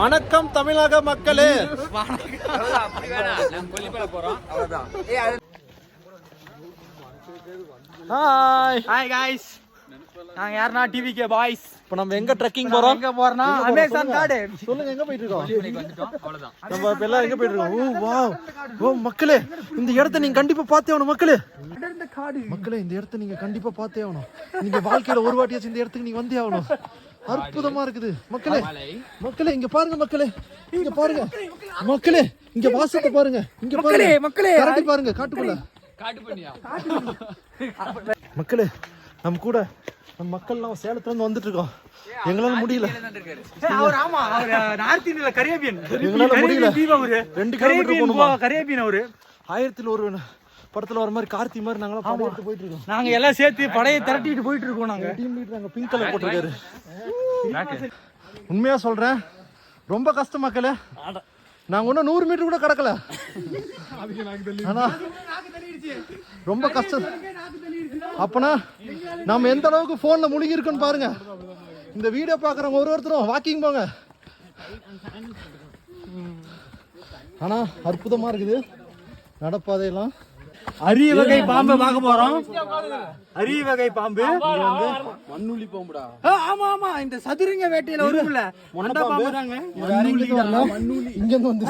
வணக்கம் தமிழக மக்களே. ஹாய் गाइस, நாங்க யாரனா டிவிகே பாய்ஸ். இப்போ நம்ம எங்க ட்ரெக்கிங் போறோம்? எங்க போறோம்னா அமேசான் காடு. சொல்லுங்க எங்க போயிட்டு இருக்கோம்? நம்ம இப்ப எல்லாம் எங்க போயிட்டு இருக்கோம்? ஓ வாவ், ஓ மக்களே, இந்த இடத்தை நீங்க கண்டிப்பா பார்த்தே ஆகணும் மக்களே. மக்களே, இந்த இடத்தை நீங்க கண்டிப்பா பார்த்தே ஆகணும். நீங்க வாழ்க்கையில ஒரு வாட்டியாச்சும் இந்த இடத்துக்கு நீங்க வந்தே ஆகணும். அற்புதமா இருக்குது மக்களே. மக்களே இங்க பாருங்க மக்களே, இங்க பாருங்க மக்களே, இங்க வாசத்தை பாருங்க, இங்க பாருங்க மக்களே, கரடி பாருங்க காட்டுக்குள்ள. மக்களே, நம்ம கூட நம்ம மக்கள்லாம் சேலத்துல இருந்து வந்துட்டு இருக்கோம். எங்களால முடியல. அவர் ஆமா, அவர் நார்த் இந்தியால கரேபியன். எங்களால முடியல. 2 கிலோமீட்டர் போணுமா? கரேபியன் அவரு. 1001 படத்துல வர மாதிரி கார்த்தி மாதிரி நாங்களாம் படம் எடுத்து போயிட்டு இருக்கோம். நாங்க எல்லாம் சேர்த்து படையை திரட்டிட்டு போயிட்டு இருக்கோம். நாங்க டீம் லீடர் அங்க பிங்க் கலர் போட்டுருக்காரு. உண்மையா சொல்றேன், ரொம்ப கஷ்டம் மக்களே. நாங்க ஒன்னும் 100 மீட்டர் கூட கடக்கல. ஆனா ரொம்ப கஷ்டம். அப்பனா நம்ம எந்த அளவுக்கு போன்ல முழுகி இருக்கோன்னு பாருங்க. இந்த வீடியோ பாக்குறவங்க ஒருத்தரும் வாக்கிங் போங்க. ஆனா அற்புதமா இருக்குது நடப்பாதையெல்லாம். அரிய வகை பாம்பை பார்க்க போறோம். அரிய வகை பாம்பு மண்ணுளி பாம்புடா. ஆமா ஆமா, இந்த சதுரங்க வேட்டையில வரும்ல அந்த பாம்பு தாங்க. மண்ணுளி இங்க இருந்து வந்து